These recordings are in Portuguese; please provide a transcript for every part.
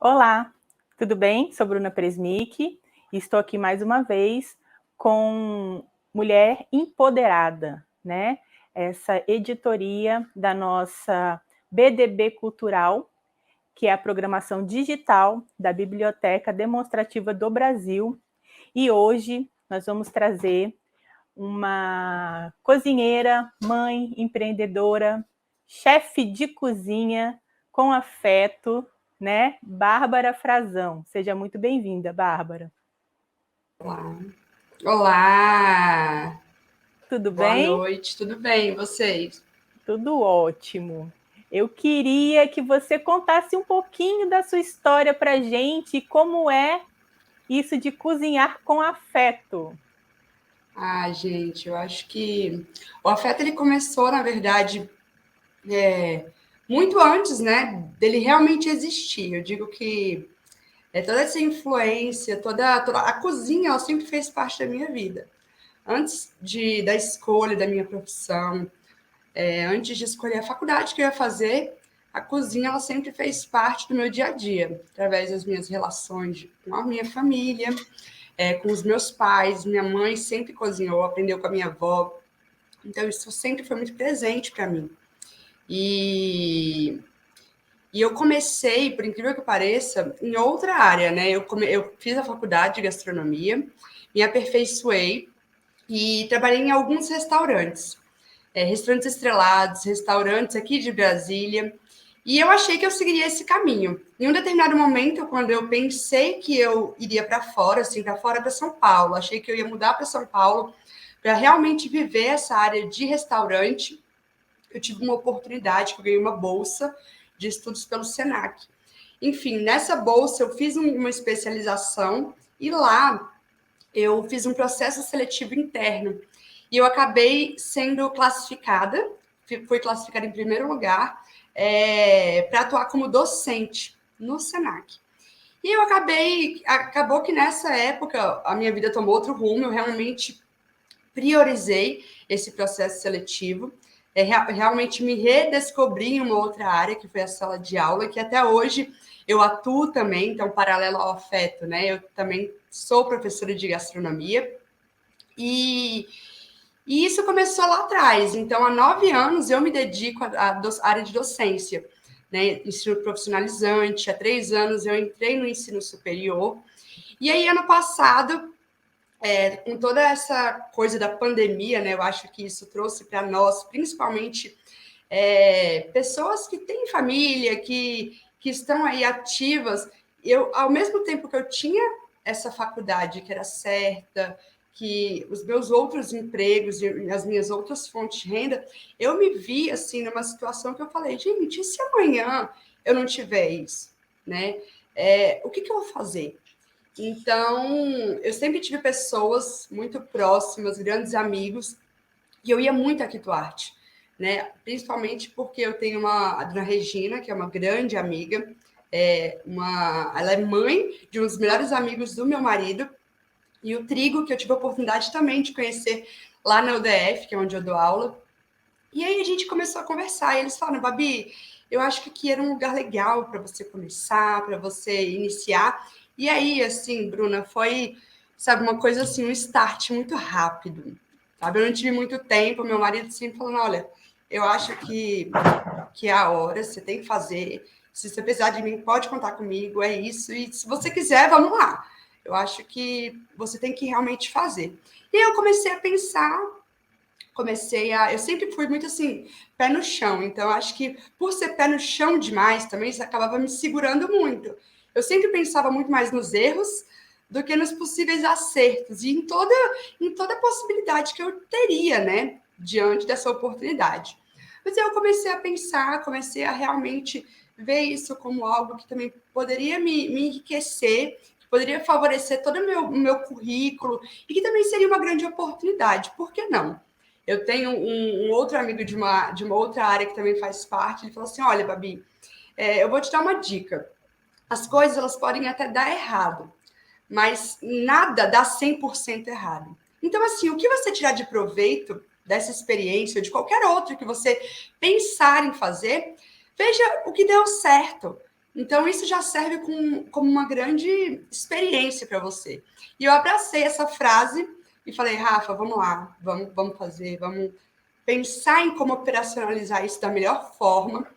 Olá, tudo bem? Sou Bruna Presmick e estou aqui mais uma vez com Mulher Empoderada, né? Essa editoria da nossa BDB Cultural, que é a programação digital da Biblioteca Demonstrativa do Brasil. E hoje nós vamos trazer uma cozinheira, mãe, empreendedora, chefe de cozinha com afeto, né? Bárbara Frazão. Seja muito bem-vinda, Bárbara. Olá. Olá! Tudo Boa bem? noite, tudo bem? E vocês? Tudo ótimo. Eu queria que você contasse um pouquinho da sua história para a gente, como é isso de cozinhar com afeto. Gente, eu acho que o afeto ele começou, na verdade, muito antes, né, dele realmente existir. Eu digo que toda essa influência, toda a cozinha, ela sempre fez parte da minha vida. Antes da escolha da minha profissão, antes de escolher a faculdade que eu ia fazer, a cozinha ela sempre fez parte do meu dia a dia, através das minhas relações com a minha família, com os meus pais. Minha mãe sempre cozinhou, aprendeu com a minha avó, então isso sempre foi muito presente para mim. E, e eu comecei, por incrível que pareça, em outra área, né? Eu fiz a faculdade de gastronomia, me aperfeiçoei e trabalhei em alguns restaurantes. Restaurantes estrelados, restaurantes aqui de Brasília. E eu achei que eu seguiria esse caminho. Em um determinado momento, quando eu pensei que eu iria para fora, assim, para fora para São Paulo, achei que eu ia mudar para São Paulo para realmente viver essa área de restaurante, eu tive uma oportunidade, que eu ganhei uma bolsa de estudos pelo Senac. Enfim, nessa bolsa eu fiz uma especialização e lá eu fiz um processo seletivo interno. E eu acabei sendo classificada, fui classificada em primeiro lugar, para atuar como docente no Senac. E acabou que nessa época a minha vida tomou outro rumo, eu realmente priorizei esse processo seletivo, realmente me redescobri em uma outra área, que foi a sala de aula, que até hoje eu atuo também, então, paralelo ao afeto, né? Eu também sou professora de gastronomia, e, e isso começou lá atrás. Então, há 9 anos eu me dedico à área de docência, né? Ensino profissionalizante. Há 3 anos eu entrei no ensino superior. E aí, ano passado, com toda essa coisa da pandemia, né? Eu acho que isso trouxe para nós, principalmente, pessoas que têm família, que estão aí ativas. Eu, ao mesmo tempo que eu tinha essa faculdade que era certa, que os meus outros empregos e as minhas outras fontes de renda, eu me vi assim numa situação que eu falei, gente, e se amanhã eu não tiver isso, né? O que eu vou fazer? Então, eu sempre tive pessoas muito próximas, grandes amigos, e eu ia muito a Quito Arte, né? Principalmente porque eu tenho a dona Regina, que é uma grande amiga, ela é mãe de um dos melhores amigos do meu marido, e o Trigo, que eu tive a oportunidade também de conhecer lá na UDF, que é onde eu dou aula. E aí a gente começou a conversar, e eles falaram, Babi, eu acho que aqui era um lugar legal para você começar, para você iniciar. E aí, assim, Bruna, foi, sabe, uma coisa assim, um start muito rápido, sabe? Eu não tive muito tempo, meu marido sempre falando, olha, eu acho que é a hora, você tem que fazer. Se você precisar de mim, pode contar comigo, é isso. E se você quiser, vamos lá. Eu acho que você tem que realmente fazer. E aí eu comecei a pensar, eu sempre fui muito assim, pé no chão. Então, acho que por ser pé no chão demais também, isso acabava me segurando muito. Eu sempre pensava muito mais nos erros do que nos possíveis acertos e em toda possibilidade que eu teria, né, diante dessa oportunidade. Mas aí eu comecei a pensar, comecei a realmente ver isso como algo que também poderia me enriquecer, que poderia favorecer todo o meu currículo e que também seria uma grande oportunidade. Por que não? Eu tenho um outro amigo de uma outra área que também faz parte, ele falou assim, olha, Babi, eu vou te dar uma dica. As coisas, elas podem até dar errado, mas nada dá 100% errado. Então, assim, o que você tirar de proveito dessa experiência, ou de qualquer outra que você pensar em fazer, veja o que deu certo. Então, isso já serve como uma grande experiência para você. E eu abracei essa frase e falei, Rafa, vamos lá, vamos fazer, vamos pensar em como operacionalizar isso da melhor forma.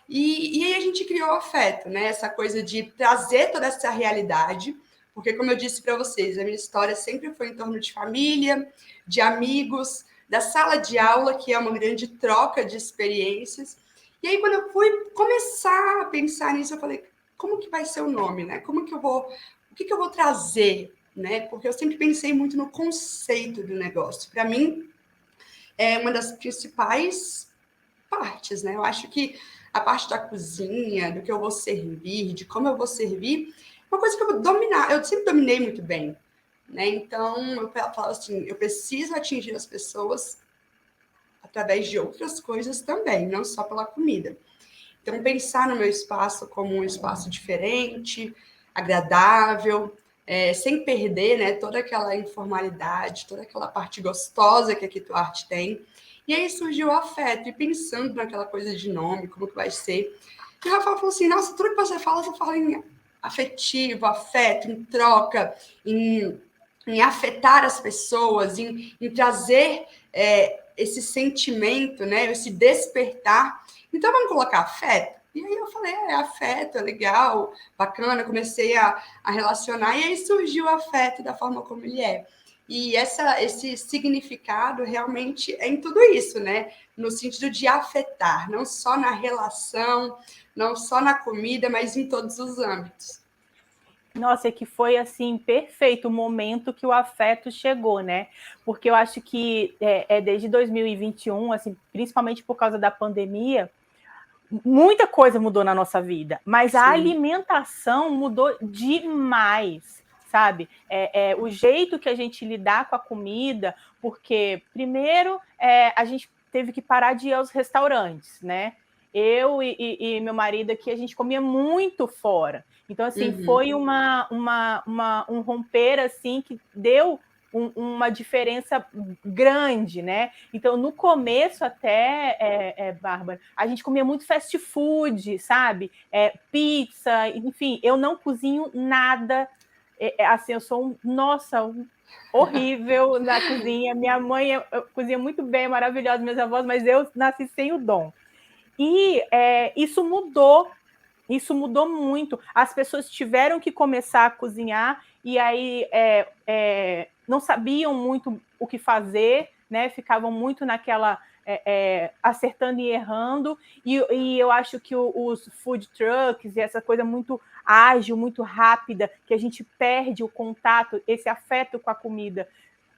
E aí a gente criou o afeto, né? Essa coisa de trazer toda essa realidade, porque, como eu disse para vocês, a minha história sempre foi em torno de família, de amigos, da sala de aula, que é uma grande troca de experiências. E aí, quando eu fui começar a pensar nisso, eu falei, como que vai ser o nome, né? Como que eu vou, o que eu vou trazer, né? Porque eu sempre pensei muito no conceito do negócio. Para mim, é uma das principais partes, né? Eu acho que a parte da cozinha, do que eu vou servir, de como eu vou servir, é uma coisa que eu vou dominar, eu sempre dominei muito bem, né? Então, eu falo assim, eu preciso atingir as pessoas através de outras coisas também, não só pela comida. Então, pensar no meu espaço como um espaço diferente, agradável, sem perder, né, toda aquela informalidade, toda aquela parte gostosa que a Quito Art tem. E aí surgiu o afeto, e pensando naquela coisa de nome, como que vai ser. E o Rafael falou assim, nossa, tudo que você fala em afetivo, afeto, em troca, em afetar as pessoas, em trazer esse sentimento, né, esse despertar. Então, vamos colocar afeto? E aí eu falei, afeto, é legal, bacana, comecei a relacionar, e aí surgiu o afeto da forma como ele é. E esse significado realmente é em tudo isso, né? No sentido de afetar, não só na relação, não só na comida, mas em todos os âmbitos. Nossa, é que foi assim perfeito o momento que o afeto chegou, né? Porque eu acho que desde 2021, assim, principalmente por causa da pandemia, muita coisa mudou na nossa vida, mas a Sim. alimentação mudou demais, sabe? O jeito que a gente lidar com a comida, porque primeiro a gente teve que parar de ir aos restaurantes, né? Eu e meu marido aqui, a gente comia muito fora. Então, assim, foi um romper, assim, que deu uma diferença grande, né? Então, no começo até, Bárbara, a gente comia muito fast food, sabe? Pizza, enfim, eu não cozinho nada. Assim, eu sou horrível na cozinha. Minha mãe cozinha muito bem, maravilhosa, meus avós, mas eu nasci sem o dom. E isso mudou muito. As pessoas tiveram que começar a cozinhar e aí não sabiam muito o que fazer, né? Ficavam muito naquela acertando e errando. E eu acho que os food trucks e essa coisa muito ágil, muito rápida, que a gente perde o contato, esse afeto com a comida,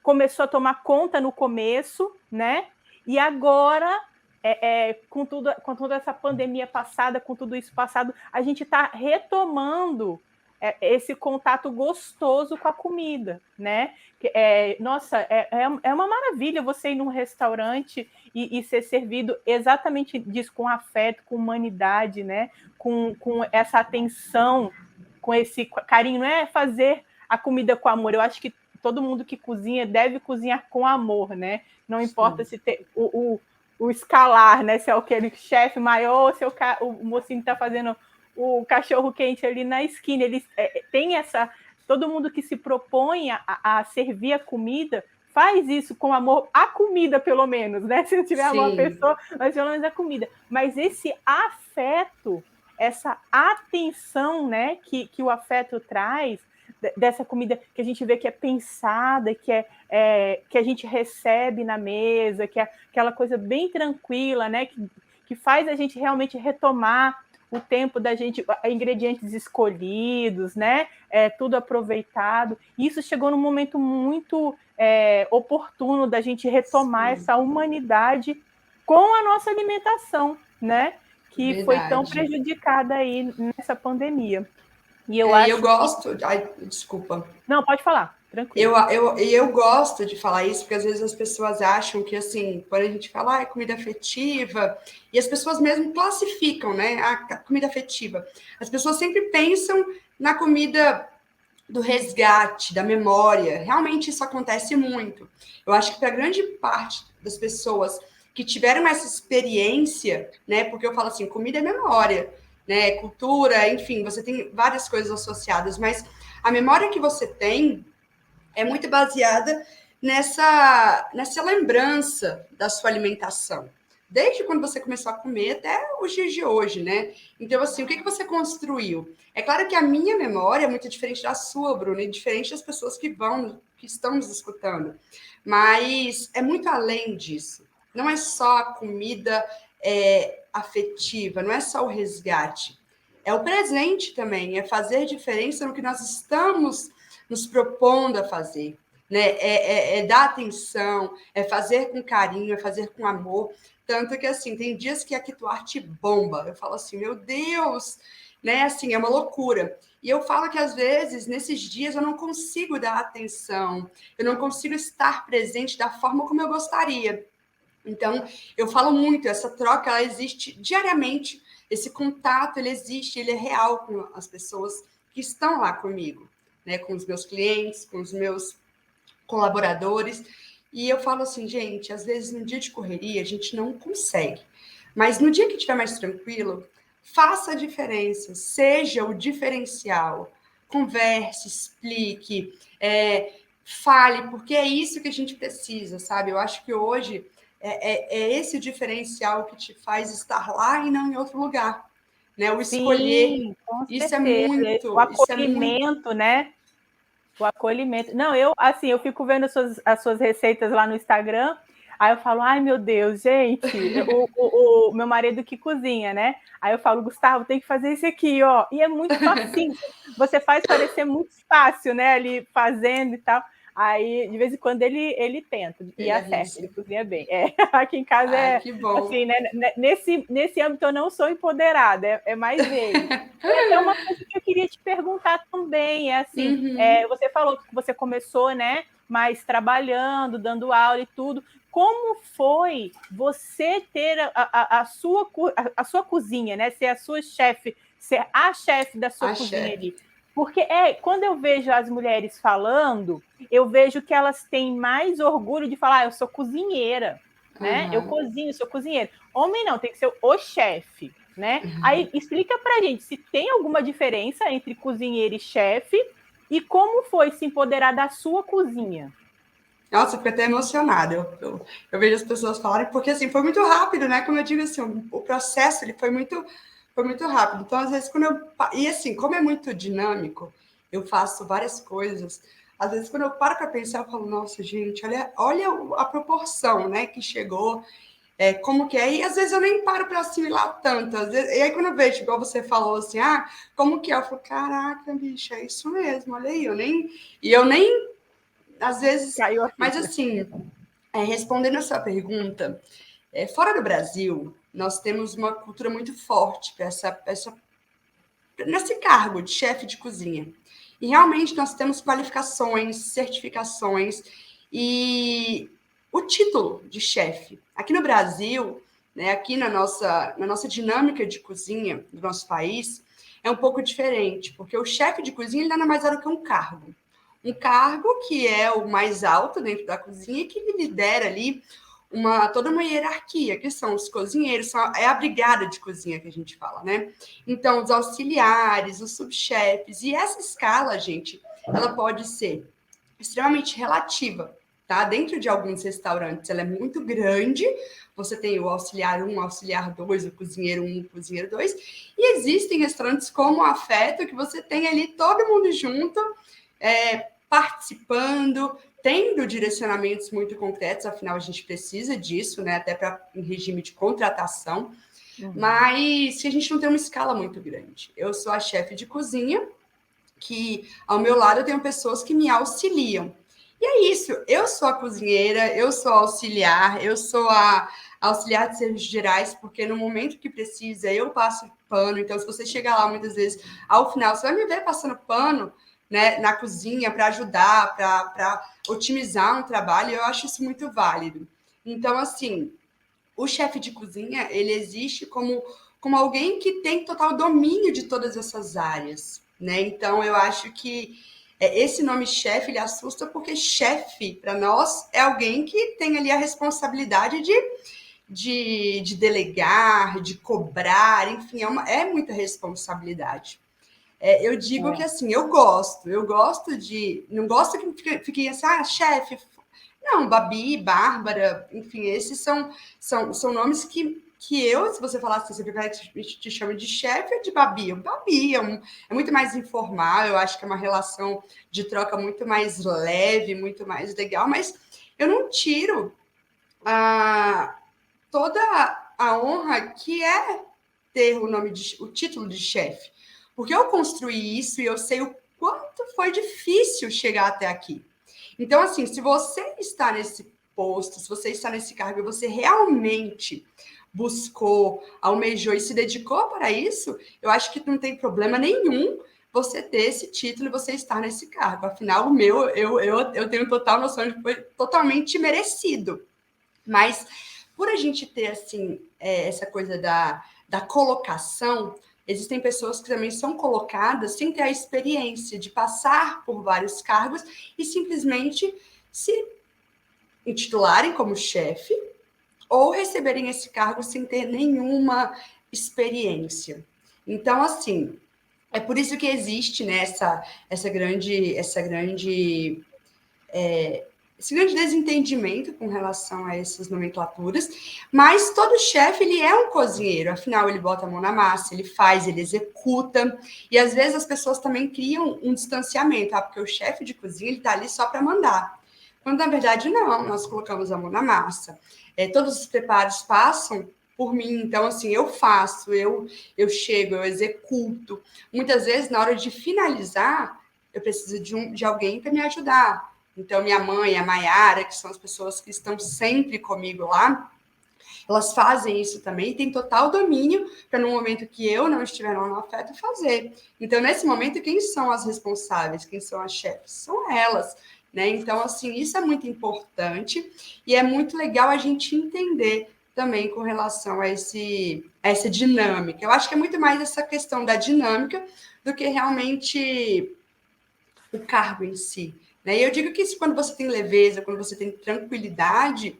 começou a tomar conta no começo, né? E agora com toda essa pandemia passada, com tudo isso passado, a gente está retomando esse contato gostoso com a comida, né? Nossa, é uma maravilha você ir num restaurante e ser servido exatamente disso, com afeto, com humanidade, né? Com essa atenção, com esse carinho. Não é fazer a comida com amor. Eu acho que todo mundo que cozinha deve cozinhar com amor, né? Não importa se tem o escalar, né? Se é aquele chefe maior ou se o mocinho está fazendo o cachorro quente ali na esquina. Eles têm essa. Todo mundo que se propõe a servir a comida faz isso com amor à comida, pelo menos, né? Se não tiver amor à pessoa, mas pelo menos a comida. Mas esse afeto, essa atenção, né, que o afeto traz, dessa comida que a gente vê que é pensada, que a gente recebe na mesa, que é aquela coisa bem tranquila, né? Que faz a gente realmente retomar o tempo da gente, ingredientes escolhidos, né? Tudo aproveitado. Isso chegou num momento muito oportuno da gente retomar essa humanidade com a nossa alimentação, né? Que foi tão prejudicada aí nessa pandemia. E eu gosto. Ai, desculpa. Não, pode falar, tranquilo. Eu gosto de falar isso, porque às vezes as pessoas acham que, assim, quando a gente fala comida afetiva, e as pessoas mesmo classificam, né, a comida afetiva. As pessoas sempre pensam na comida do resgate, da memória. Realmente isso acontece muito. Eu acho que para grande parte das pessoas que tiveram essa experiência, né, porque eu falo assim, comida é memória. né? Cultura, enfim, você tem várias coisas associadas, mas a memória que você tem é muito baseada nessa lembrança da sua alimentação. Desde quando você começou a comer até os dias de hoje, né? Então, assim, o que você construiu? É claro que a minha memória é muito diferente da sua, Bruna, e diferente das pessoas que estão nos escutando. Mas é muito além disso. Não é só a comida afetiva, não é só o resgate. É o presente também, é fazer diferença no que nós estamos nos propondo a fazer. Né? É dar atenção, é fazer com carinho, é fazer com amor. Tanto que, assim, tem dias que a Kituarte bomba. Eu falo assim, meu Deus, né? Assim, é uma loucura. E eu falo que, às vezes, nesses dias, eu não consigo dar atenção, eu não consigo estar presente da forma como eu gostaria. Então, eu falo muito, essa troca, ela existe diariamente, esse contato, ele existe, ele é real com as pessoas que estão lá comigo, né? Com os meus clientes, com os meus colaboradores. E eu falo assim, gente, às vezes no dia de correria a gente não consegue. Mas no dia que estiver mais tranquilo, faça a diferença, seja o diferencial. Converse, explique, fale, porque é isso que a gente precisa, sabe? Eu acho que hoje é esse diferencial que te faz estar lá e não em outro lugar. Né? O escolher, Sim, com isso é certeza. O muito. acolhimento, né? O acolhimento. Não, eu fico vendo as suas receitas lá no Instagram, aí eu falo, ai meu Deus, gente, o meu marido que cozinha, né? Aí eu falo, Gustavo, tem que fazer isso aqui, ó. E é muito facinho. Você faz parecer muito fácil, né? Ali fazendo e tal. Aí, de vez em quando, ele tenta e Ele acerta, arrisca. ele cozinha bem. Aqui em casa Ai, é que bom. assim, né? Nesse âmbito eu não sou empoderada, é mais ele. E até uma coisa que eu queria te perguntar também, é assim, você falou que você começou, né, mais trabalhando, dando aula e tudo. Como foi você ter a sua cozinha, né? Ser a sua chefe, ser a chefe da sua cozinha Axé. ali? Porque quando eu vejo as mulheres falando, eu vejo que elas têm mais orgulho de falar, eu sou cozinheira, né? Eu Uhum. cozinho, sou cozinheira. Homem não, tem que ser o chefe, né? Aí explica pra gente se tem alguma diferença entre cozinheiro e chefe e como foi se empoderar da sua cozinha. Nossa, eu fico até emocionada. Eu vejo as pessoas falarem, porque assim, foi muito rápido, né? Como eu digo assim, o processo ele foi muito rápido. Então, às vezes, quando eu. E assim, como é muito dinâmico, eu faço várias coisas. Às vezes, quando eu paro para pensar, eu falo, nossa, gente, olha a proporção, né, que chegou, como que é. E às vezes eu nem paro para assimilar tanto. Às vezes, e aí, quando eu vejo, igual você falou assim, como que é? Eu falo, caraca, bicho, é isso mesmo, olha aí, eu nem às vezes, Caiu a mas ficha. assim, respondendo a sua pergunta, fora do Brasil, nós temos uma cultura muito forte para nesse cargo de chefe de cozinha. E realmente nós temos qualificações, certificações e o título de chefe. Aqui no Brasil, né, aqui na nossa dinâmica de cozinha do nosso país, é um pouco diferente, porque o chefe de cozinha ele nada mais é do que um cargo. Um cargo que é o mais alto dentro da cozinha e que lidera ali toda uma hierarquia, que são os cozinheiros, é a brigada de cozinha que a gente fala, né? Então, os auxiliares, os subchefes, e essa escala, gente, ela pode ser extremamente relativa, tá? Dentro de alguns restaurantes, ela é muito grande, você tem o auxiliar 1, o auxiliar 2, o cozinheiro 1, o cozinheiro 2, e existem restaurantes como o Afeto, que você tem ali todo mundo junto, participando, tendo direcionamentos muito concretos, afinal a gente precisa disso, né? Até para em regime de contratação, mas que a gente não tem uma escala muito grande. Eu sou a chefe de cozinha, que ao meu lado eu tenho pessoas que me auxiliam. E é isso, eu sou a cozinheira, eu sou a auxiliar, eu sou a auxiliar de serviços gerais, porque no momento que precisa eu passo pano. Então, se você chegar lá muitas vezes ao final, você vai me ver passando pano, né, na cozinha para ajudar, para otimizar um trabalho. Eu acho isso muito válido. Então, assim, o chefe de cozinha, ele existe como alguém que tem total domínio de todas essas áreas, né? Então, eu acho que esse nome chefe, ele assusta porque chefe, para nós, é alguém que tem ali a responsabilidade de delegar, de cobrar, enfim, é muita responsabilidade. Eu digo que assim, eu gosto de. Não gosto que fique assim, chefe. Não, Babi, Bárbara, enfim, esses são nomes que eu, se você falar assim, você prefere que te chame de chefe ou de Babi? O Babi é muito mais informal, eu acho que é uma relação de troca muito mais leve, muito mais legal, mas eu não tiro toda a honra que é ter o título de chefe. Porque eu construí isso e eu sei o quanto foi difícil chegar até aqui. Então, assim, se você está nesse posto, se você está nesse cargo e você realmente buscou, almejou e se dedicou para isso, eu acho que não tem problema nenhum você ter esse título e você estar nesse cargo. Afinal, o meu, eu tenho total noção de que foi totalmente merecido. Mas por a gente ter, assim, essa coisa da colocação, existem pessoas que também são colocadas sem ter a experiência de passar por vários cargos e simplesmente se intitularem como chefe ou receberem esse cargo sem ter nenhuma experiência. Então, assim, é por isso que existe, né, esse grande desentendimento com relação a essas nomenclaturas, mas todo chefe, ele é um cozinheiro, afinal, ele bota a mão na massa, ele faz, ele executa, e às vezes as pessoas também criam um distanciamento, porque o chefe de cozinha, ele tá ali só para mandar, quando na verdade não, nós colocamos a mão na massa, todos os preparos passam por mim, então assim, eu faço, eu chego, eu executo, muitas vezes na hora de finalizar, eu preciso de alguém para me ajudar. Então, minha mãe, a Maiara, que são as pessoas que estão sempre comigo lá, elas fazem isso também e têm total domínio para, no momento que eu não estiver lá no afeto, fazer. Então, nesse momento, quem são as responsáveis? Quem são as chefes? São elas. Né? Então, assim, isso é muito importante e é muito legal a gente entender também com relação a essa dinâmica. Eu acho que é muito mais essa questão da dinâmica do que realmente o cargo em si. Né? E eu digo que isso, quando você tem leveza, quando você tem tranquilidade,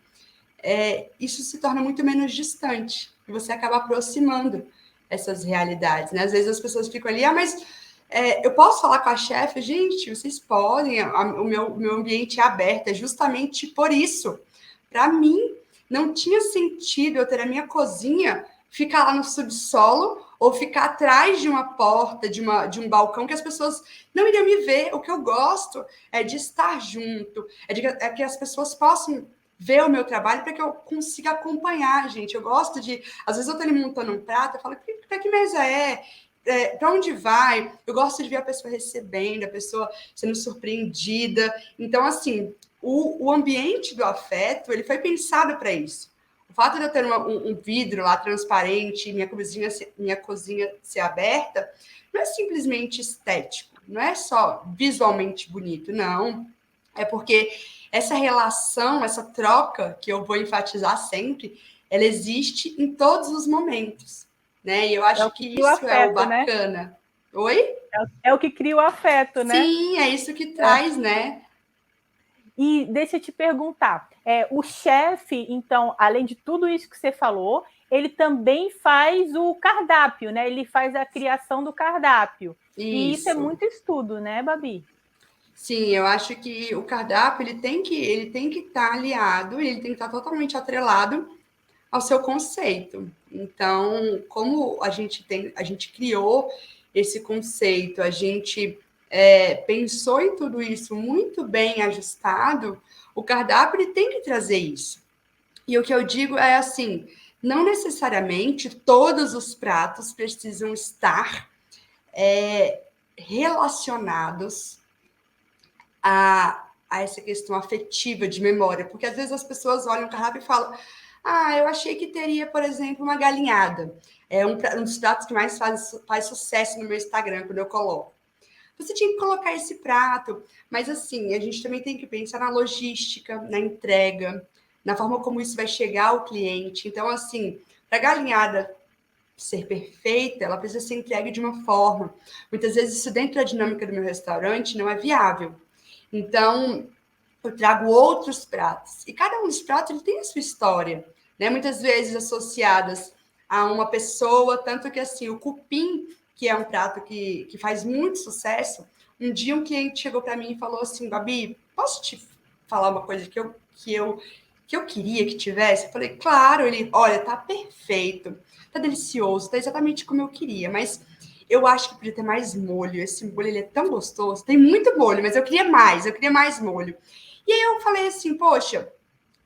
isso se torna muito menos distante. E você acaba aproximando essas realidades. Né? Às vezes as pessoas ficam ali, mas eu posso falar com a chefe? Gente, vocês podem, o meu ambiente é aberto, é justamente por isso. Para mim, não tinha sentido eu ter a minha cozinha ficar lá no subsolo ou ficar atrás de uma porta, de um balcão, que as pessoas não iriam me ver. O que eu gosto é de estar junto, é que as pessoas possam ver o meu trabalho para que eu consiga acompanhar, gente. Eu gosto de... Às vezes eu estou ali montando um prato, eu falo, para que mesa é? Para onde vai? Eu gosto de ver a pessoa recebendo, a pessoa sendo surpreendida. Então, assim, o ambiente do afeto, ele foi pensado para isso. O fato de eu ter um vidro lá transparente, minha cozinha ser aberta, não é simplesmente estético, não é só visualmente bonito, não. É porque essa relação, essa troca, que eu vou enfatizar sempre, ela existe em todos os momentos. Né? E eu acho que cria o isso é o afeto, né? bacana. Oi? É o que cria o afeto, né? Sim, é isso que traz, né? E deixa eu te perguntar, o chefe, então, além de tudo isso que você falou, ele também faz o cardápio, né? Ele faz a criação do cardápio. E isso é Isso. muito estudo, né, Babi? Sim, eu acho que o cardápio ele tem que estar aliado, ele tem que estar totalmente atrelado ao seu conceito. Então, como a gente criou esse conceito, a gente pensou em tudo isso muito bem ajustado, o cardápio ele tem que trazer isso. E o que eu digo é assim, não necessariamente todos os pratos precisam estar relacionados a essa questão afetiva de memória, porque às vezes as pessoas olham o cardápio e falam: eu achei que teria, por exemplo, uma galinhada. É um dos pratos que mais faz sucesso no meu Instagram, quando eu coloco. Você tinha que colocar esse prato, mas assim, a gente também tem que pensar na logística, na entrega, na forma como isso vai chegar ao cliente. Então, assim, para a galinhada ser perfeita, ela precisa ser entregue de uma forma. Muitas vezes, isso dentro da dinâmica do meu restaurante não é viável. Então, eu trago outros pratos. E cada um dos pratos ele tem a sua história. né? Muitas vezes associadas a uma pessoa, tanto que assim, o cupim, que é um prato que faz muito sucesso, um dia um cliente chegou para mim e falou assim, Babi, posso te falar uma coisa que eu queria que tivesse? Eu falei, claro. Ele, olha, tá perfeito, tá delicioso, tá exatamente como eu queria, mas eu acho que podia ter mais molho. Esse molho, ele é tão gostoso, tem muito molho, mas eu queria mais molho. E aí eu falei assim, poxa,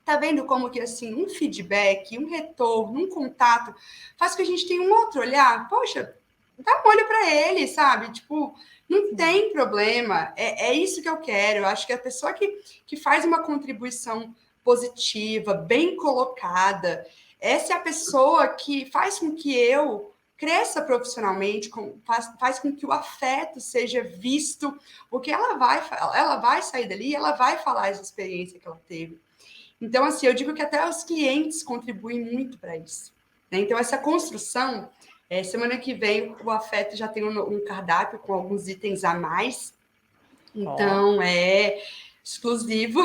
tá vendo como que, assim, um feedback, um retorno, um contato, faz com que a gente tenha um outro olhar? Poxa, dá molho para ele, sabe? Tipo, não tem problema. É isso que eu quero. Eu acho que a pessoa que faz uma contribuição positiva, bem colocada, essa é a pessoa que faz com que eu cresça profissionalmente, faz com que o afeto seja visto, porque ela vai sair dali, ela vai falar essa experiência que ela teve. Então, assim, eu digo que até os clientes contribuem muito para isso, né? Então, essa construção, semana que vem o Afeto já tem um cardápio com alguns itens a mais, então é exclusivo.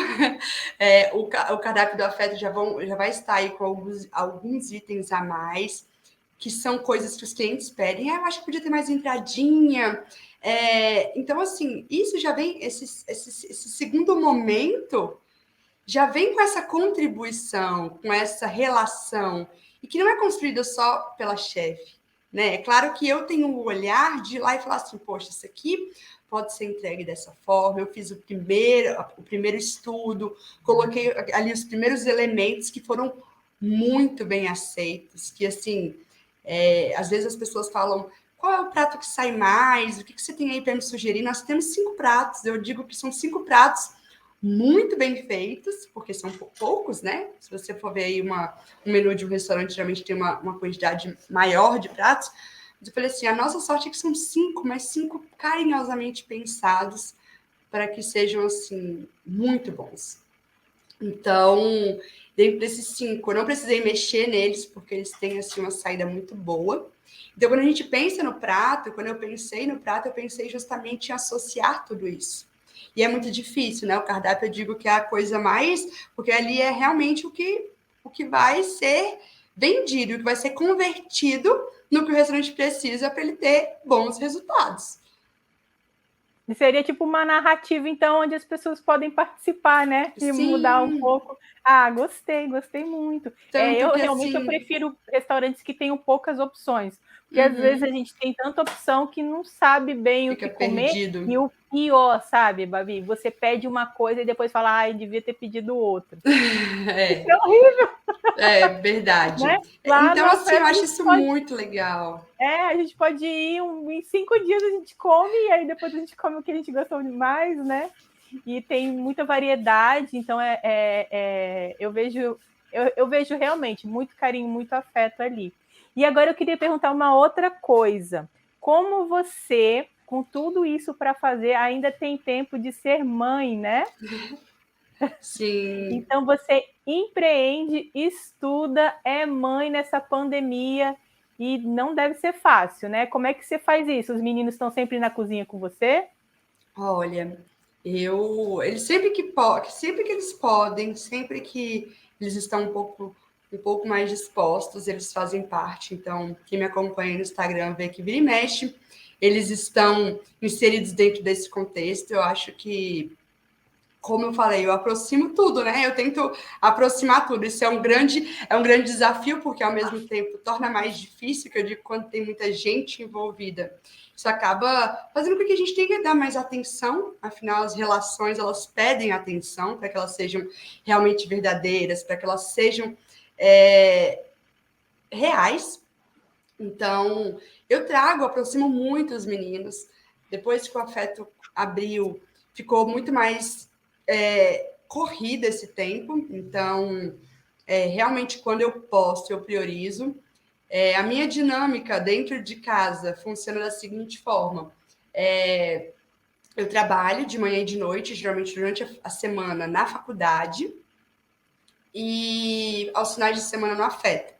O cardápio do Afeto já vai estar aí com alguns itens a mais, que são coisas que os clientes pedem. Eu acho que podia ter mais entradinha. Então, assim, isso já vem, esse segundo momento já vem com essa contribuição, com essa relação, e que não é construída só pela chefe, né? É claro que eu tenho o olhar de ir lá e falar assim, poxa, isso aqui pode ser entregue dessa forma, eu fiz o primeiro estudo, coloquei ali os primeiros elementos que foram muito bem aceitos, que assim, às vezes as pessoas falam, qual é o prato que sai mais? O que você tem aí para me sugerir? Nós temos 5 pratos, eu digo que são 5 pratos muito bem feitos, porque são poucos, né? Se você for ver aí um menu de um restaurante, geralmente tem uma quantidade maior de pratos. Mas eu falei assim, a nossa sorte é que são 5, mas 5 carinhosamente pensados para que sejam, assim, muito bons. Então, dentro desses 5, eu não precisei mexer neles, porque eles têm, assim, uma saída muito boa. Então, quando a gente pensa no prato, quando eu pensei no prato, eu pensei justamente em associar tudo isso. E é muito difícil, né? O cardápio, eu digo que é a coisa mais... Porque ali é realmente o que vai ser vendido, o que vai ser convertido no que o restaurante precisa para ele ter bons resultados. E seria tipo uma narrativa, então, onde as pessoas podem participar, né? E mudar um pouco. Ah, gostei muito. Eu realmente eu prefiro restaurantes que tenham poucas opções. Porque às vezes a gente tem tanta opção que não sabe bem o que comer. Perdido. E o pior, sabe, Babi? Você pede uma coisa e depois fala, ah, eu devia ter pedido outra. Isso é horrível. É verdade. Né? Então, assim, eu acho isso muito legal. A gente pode ir em 5 dias, a gente come, e aí depois a gente come o que a gente gostou mais, né? E tem muita variedade, então eu vejo realmente muito carinho, muito afeto ali. E agora eu queria perguntar uma outra coisa. Como você, com tudo isso para fazer, ainda tem tempo de ser mãe, né? Sim. Então você empreende, estuda, é mãe nessa pandemia e não deve ser fácil, né? Como é que você faz isso? Os meninos estão sempre na cozinha com você? Olha, eles sempre que eles podem, sempre que eles estão um pouco mais dispostos, eles fazem parte. Então, quem me acompanha no Instagram vê que vira e mexe, eles estão inseridos dentro desse contexto. Eu acho que, como eu falei, eu aproximo tudo, né? Eu tento aproximar tudo. Isso é um grande desafio, porque ao mesmo tempo torna mais difícil, que eu digo, quando tem muita gente envolvida. Isso acaba fazendo com que a gente tenha que dar mais atenção, afinal, as relações, elas pedem atenção para que elas sejam realmente verdadeiras, para que elas sejam reais. Então, eu aproximo muito os meninos. Depois que o Afeto abriu, ficou muito mais corrida esse tempo. Então, realmente, quando eu posto, eu priorizo. A minha dinâmica dentro de casa funciona da seguinte forma. Eu trabalho de manhã e de noite, geralmente durante a semana, na faculdade, e aos finais de semana no Afeto.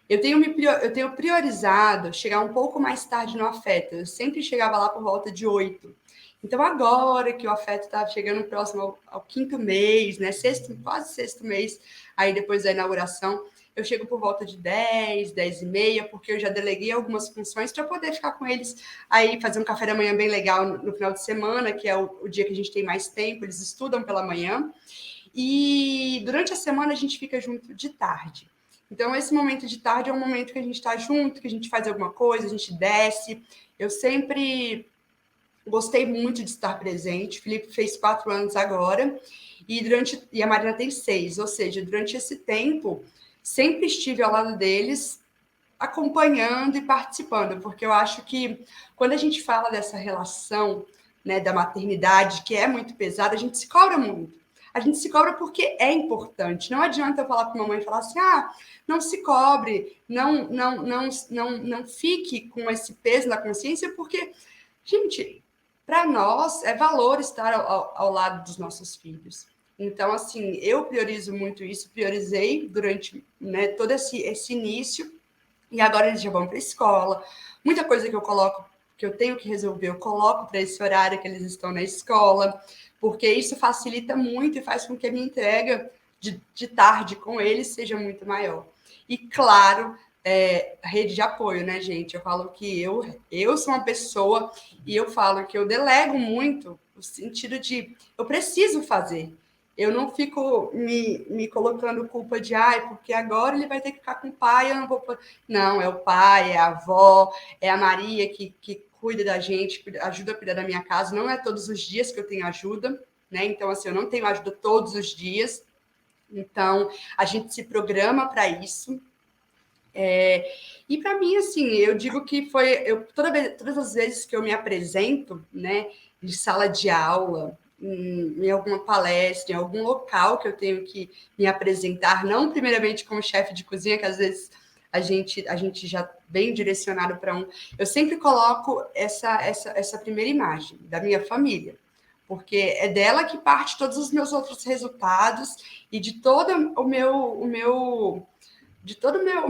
Eu tenho priorizado chegar um pouco mais tarde no Afeto. Eu sempre chegava lá por volta de 8. Então, agora que o Afeto está chegando próximo ao 5º mês, né? Quase sexto mês, aí depois da inauguração, eu chego por volta de 10, 10 e meia, porque eu já deleguei algumas funções para poder ficar com eles, aí fazer um café da manhã bem legal no final de semana, que é o dia que a gente tem mais tempo, eles estudam pela manhã, e durante a semana a gente fica junto de tarde. Então, esse momento de tarde é um momento que a gente está junto, que a gente faz alguma coisa, a gente desce. Eu sempre gostei muito de estar presente. O Felipe fez 4 anos agora, e a Marina tem 6, ou seja, durante esse tempo, sempre estive ao lado deles, acompanhando e participando, porque eu acho que quando a gente fala dessa relação, né, da maternidade, que é muito pesada, a gente se cobra muito. A gente se cobra porque é importante. Não adianta eu falar para uma mãe e falar assim: ah, não se cobre, não fique com esse peso na consciência, porque, gente, para nós é valor estar ao lado dos nossos filhos. Então, assim, eu priorizo muito isso, priorizei durante, né, todo esse início, e agora eles já vão para a escola. Muita coisa que eu coloco, que eu tenho que resolver, eu coloco para esse horário que eles estão na escola, porque isso facilita muito e faz com que a minha entrega de tarde com eles seja muito maior. E, claro, rede de apoio, né, gente? Eu falo que eu sou uma pessoa e eu falo que eu delego muito, no sentido de eu preciso fazer. Eu não fico me colocando culpa de, ai, porque agora ele vai ter que ficar com o pai, eu não vou. Não, é o pai, é a avó, é a Maria que cuida da gente, ajuda a cuidar da minha casa. Não é todos os dias que eu tenho ajuda, né? Então, assim, eu não tenho ajuda todos os dias. Então, a gente se programa para isso. E para mim, assim, eu digo que foi todas as vezes que eu me apresento, né, de sala de aula, em alguma palestra, em algum local que eu tenho que me apresentar, não primeiramente como chefe de cozinha, que às vezes a gente já vem direcionado para um. Eu sempre coloco essa primeira imagem da minha família, porque é dela que parte todos os meus outros resultados e de todo o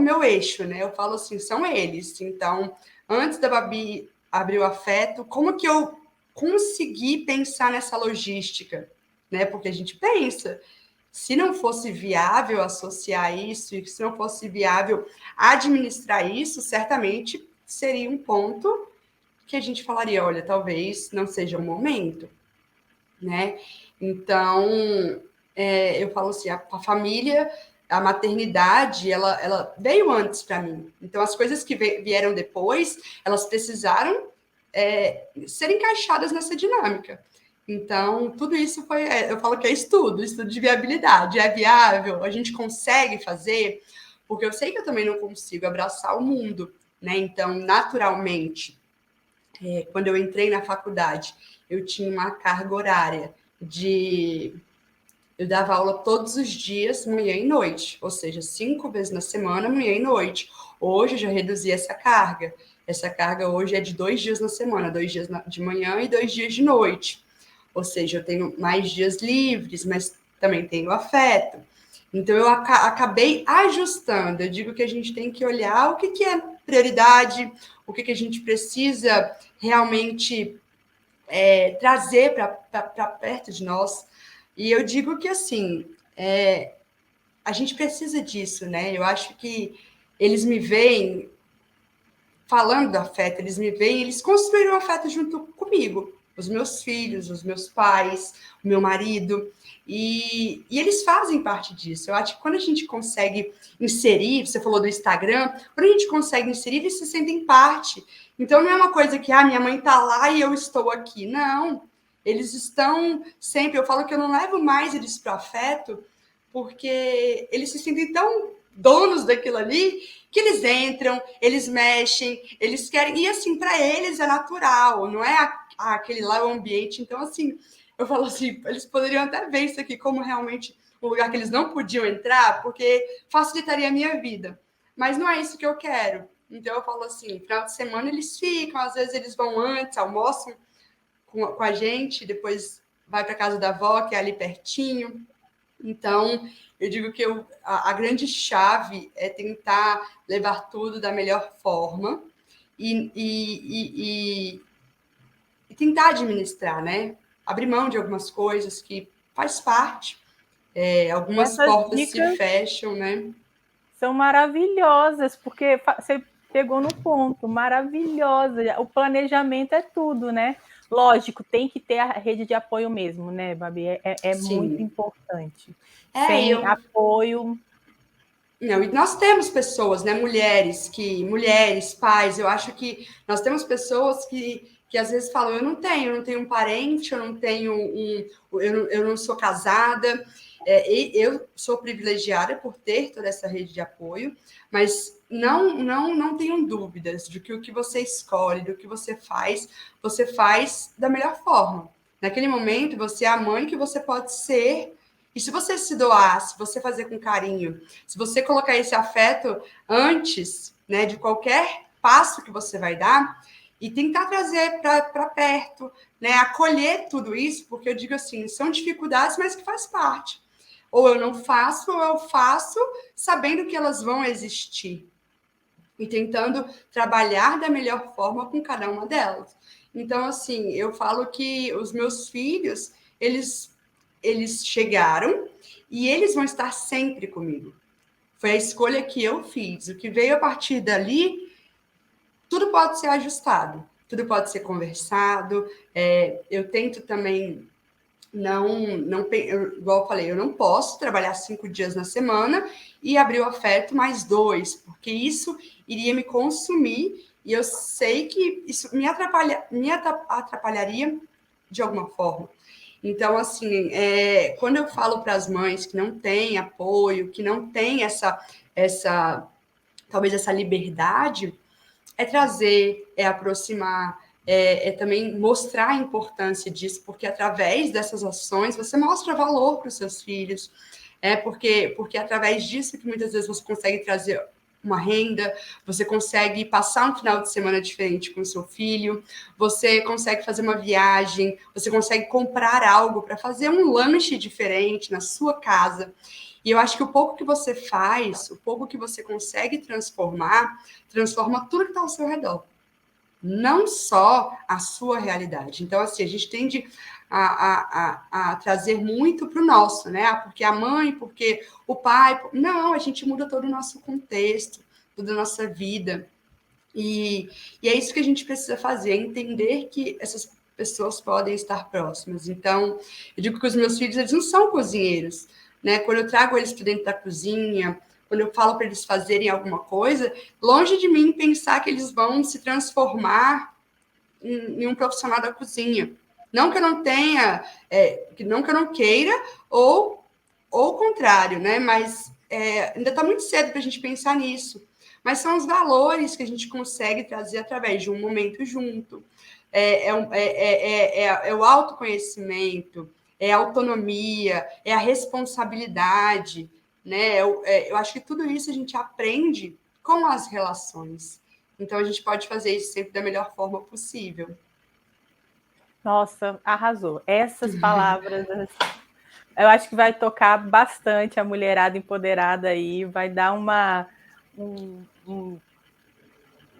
meu eixo, né? Eu falo assim, são eles. Então, antes da Babi abrir o afeto, como que eu consegui pensar nessa logística, né? Porque a gente pensa, se não fosse viável associar isso, e se não fosse viável administrar isso, certamente seria um ponto que a gente falaria, olha, talvez não seja o momento, né? Então, eu falo assim, a família, a maternidade, ela veio antes para mim. Então, as coisas que vieram depois, elas precisaram ser encaixadas nessa dinâmica. Então, tudo isso foi, eu falo que é estudo de viabilidade. É viável? A gente consegue fazer? Porque eu sei que eu também não consigo abraçar o mundo, né? Então, naturalmente, quando eu entrei na faculdade, eu tinha uma carga horária de. Eu dava aula todos os dias, manhã e noite, ou seja, 5 vezes na semana, manhã e noite. Hoje eu já reduzi essa carga. Essa carga hoje é de 2 dias na semana, 2 dias de manhã e 2 dias de noite. Ou seja, eu tenho mais dias livres, mas também tenho afeto. Então, eu acabei ajustando. Eu digo que a gente tem que olhar o que é prioridade, o que a gente precisa realmente trazer para perto de nós. E eu digo que, assim, a gente precisa disso, né? Eu acho que eles me veem falando do afeto, eles me veem, eles construíram o afeto junto comigo. Os meus filhos, os meus pais, o meu marido. E eles fazem parte disso. Eu acho que quando a gente consegue inserir, você falou do Instagram, quando a gente consegue inserir, eles se sentem parte. Então não é uma coisa que, minha mãe está lá e eu estou aqui. Não. Eles estão sempre. Eu falo que eu não levo mais eles para o afeto, porque eles se sentem tão donos daquilo ali que eles entram, eles mexem, eles querem. E assim, para eles é natural, não é aquele lá o ambiente. Então, assim, eu falo assim, eles poderiam até ver isso aqui como realmente um lugar que eles não podiam entrar, porque facilitaria a minha vida. Mas não é isso que eu quero. Então, eu falo assim, final de semana eles ficam, às vezes eles vão antes, almoçam com a gente, depois vai para casa da avó, que é ali pertinho. Então, eu digo que a grande chave é tentar levar tudo da melhor forma e tentar administrar, né? Abrir mão de algumas coisas que faz parte. Algumas Essas portas se dicas fecham, né? são maravilhosas, porque você pegou no ponto, maravilhosa. O planejamento é tudo, né? Lógico, tem que ter a rede de apoio mesmo, né, Babi? É muito Sim. importante. E Sem eu. apoio. Não, e nós temos pessoas, né, mulheres, pais, eu acho que nós temos pessoas que às vezes falam, eu não tenho um parente, eu não tenho eu não sou casada, e eu sou privilegiada por ter toda essa rede de apoio, mas não tenham dúvidas de que o que você escolhe, do que você faz da melhor forma. Naquele momento, você é a mãe que você pode ser, e se você se doar, se você fazer com carinho, se você colocar esse afeto antes, né, de qualquer passo que você vai dar, e tentar trazer para perto, né, acolher tudo isso, porque eu digo assim, são dificuldades, mas que faz parte. Ou eu não faço, ou eu faço sabendo que elas vão existir e tentando trabalhar da melhor forma com cada uma delas. Então, assim, eu falo que os meus filhos, eles chegaram e eles vão estar sempre comigo. Foi a escolha que eu fiz. O que veio a partir dali, tudo pode ser ajustado, tudo pode ser conversado. Eu tento também igual eu falei, eu não posso trabalhar 5 dias na semana e abrir o afeto mais 2, porque isso iria me consumir e eu sei que isso me atrapalharia de alguma forma. Então, assim, quando eu falo para as mães que não têm apoio, que não têm talvez essa liberdade, é trazer, é aproximar, também mostrar a importância disso, porque através dessas ações você mostra valor para os seus filhos, porque através disso que muitas vezes você consegue trazer uma renda, você consegue passar um final de semana diferente com o seu filho, você consegue fazer uma viagem, você consegue comprar algo para fazer um lanche diferente na sua casa. E eu acho que o pouco que você faz, o pouco que você consegue transforma tudo que está ao seu redor. Não só a sua realidade. Então, assim, a gente tende a trazer muito para o nosso, né? Porque a mãe, porque o pai. Não, a gente muda todo o nosso contexto, toda a nossa vida. E é isso que a gente precisa fazer, entender que essas pessoas podem estar próximas. Então, eu digo que os meus filhos, eles não são cozinheiros, né? Quando eu trago eles para dentro da cozinha, quando eu falo para eles fazerem alguma coisa, longe de mim pensar que eles vão se transformar em um profissional da cozinha. Não que eu não tenha, não que eu não queira, ou o contrário, né? Mas ainda está muito cedo para a gente pensar nisso. Mas são os valores que a gente consegue trazer através de um momento junto. É o autoconhecimento, é a autonomia, é a responsabilidade, né? Eu acho que tudo isso a gente aprende com as relações. Então, a gente pode fazer isso sempre da melhor forma possível. Nossa, arrasou. Essas palavras, eu acho que vai tocar bastante a mulherada empoderada aí, vai dar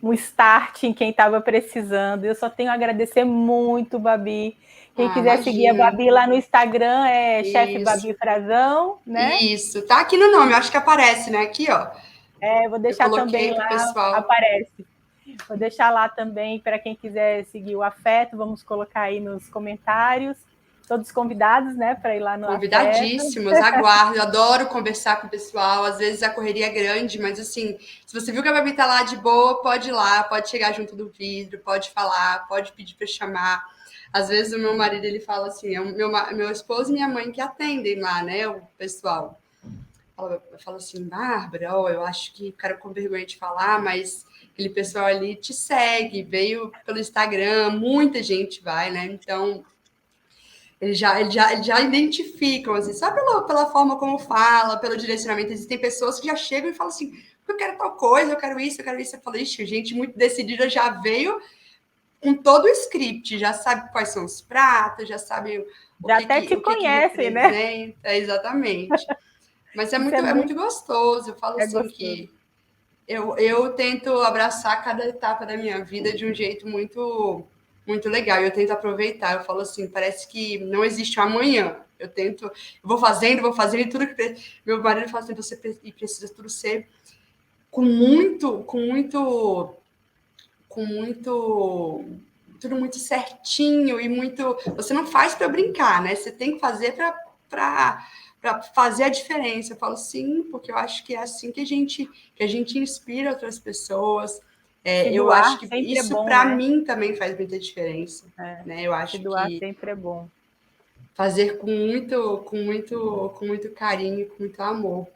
um start em quem estava precisando. Eu só tenho a agradecer muito, Babi. Quem quiser seguir a Imagina. Babi lá no Instagram é chefe Isso. Babi Frazão, né? Isso. Tá aqui no nome, eu acho que aparece, né? Aqui, ó. Vou Eu deixar coloquei também para o lá, pessoal. aparece. Vou deixar lá também para quem quiser seguir o Afeto, vamos colocar aí nos comentários. Todos convidados, né, para ir lá no Afeto. Convidadíssimos, aguardo. Eu adoro conversar com o pessoal. Às vezes a correria é grande, mas assim, se você viu que a Babi tá lá de boa, pode ir lá, pode chegar junto do vidro, pode falar, pode pedir para chamar. Às vezes o meu marido ele fala assim, é o meu esposo e minha mãe que atendem lá, né, o pessoal. Eu falo assim, Bárbara, eu acho que quero com vergonha de falar, mas aquele pessoal ali te segue, veio pelo Instagram, muita gente vai, né? Então, eles já identificam, assim, só pela forma como fala, pelo direcionamento. Existem pessoas que já chegam e falam assim, eu quero tal coisa, eu quero isso, eu quero isso. Eu falei, ixi, gente muito decidida já veio com todo o script, já sabe quais são os pratos, já sabe Já até te o que conhece, né? representa, exatamente. Mas Isso é muito gostoso. Eu falo assim gostoso. que eu tento abraçar cada etapa da minha vida de um jeito muito muito legal. E eu tento aproveitar. Eu falo assim, parece que não existe um amanhã. Eu vou fazendo, e tudo que meu marido fala assim, você precisa tudo ser com muito, tudo muito certinho e muito. Você não faz para brincar, né? Você tem que fazer para fazer a diferença. Eu falo sim, porque eu acho que é assim que a gente inspira outras pessoas. Se Eu acho doar que sempre é isso bom, para né? mim também faz muita diferença, né? Eu Se acho doar que sempre é bom. fazer com muito carinho, com muito amor,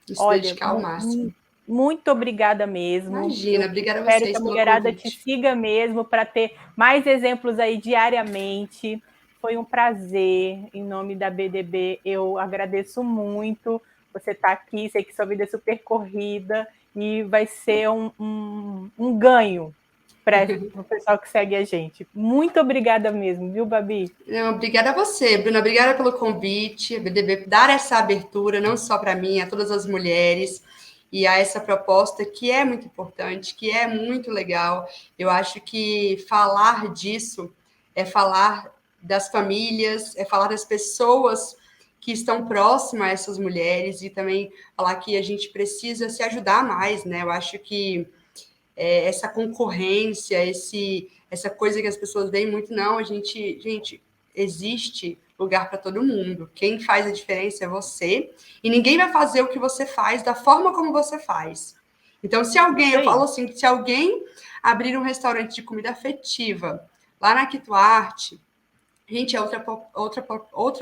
e se Olha, dedicar ao máximo. muito obrigada mesmo. Imagina, Eu obrigada a espero que vocês a pelo mulherada te convite. siga mesmo para ter mais exemplos aí diariamente. Foi um prazer. Em nome da BDB, eu agradeço muito você estar aqui. Sei que sua vida é super corrida e vai ser um ganho para o pessoal que segue a gente. Muito obrigada mesmo, viu, Babi? Não, obrigada a você, Bruna. Obrigada pelo convite, a BDB, dar essa abertura, não só para mim, a todas as mulheres, e a essa proposta que é muito importante, que é muito legal. Eu acho que falar disso é falar das famílias, é falar das pessoas que estão próximas a essas mulheres e também falar que a gente precisa se ajudar mais, né? Eu acho que essa concorrência, essa coisa que as pessoas veem muito, não, gente, existe lugar para todo mundo. Quem faz a diferença é você, e ninguém vai fazer o que você faz da forma como você faz. Então, se alguém, Isso eu falo aí. assim, se alguém abrir um restaurante de comida afetiva lá na Quito Arte, gente, é outra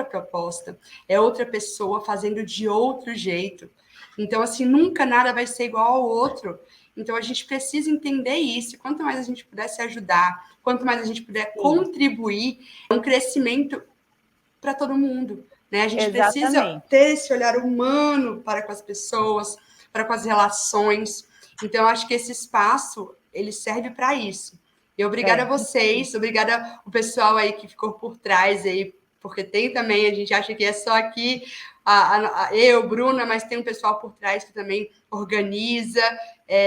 proposta, é outra pessoa fazendo de outro jeito. Então, assim, nunca nada vai ser igual ao outro. Então, a gente precisa entender isso. Quanto mais a gente puder se ajudar, quanto mais a gente puder Sim, contribuir, é um crescimento para todo mundo. Né? A gente precisa exatamente. ter esse olhar humano para com as pessoas, para com as relações. Então, eu acho que esse espaço ele serve para isso. E obrigada a Isso aí. vocês, obrigada o pessoal aí que ficou por trás aí, porque tem também, a gente acha que é só aqui eu, Bruna, mas tem um pessoal por trás que também organiza.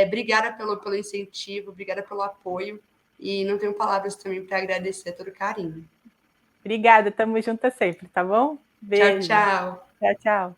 Obrigada pelo incentivo, obrigada pelo apoio. E não tenho palavras também para agradecer todo o carinho. Obrigada, tamo juntas sempre, tá bom? Tchau, Beijo. tchau. Tchau, tchau.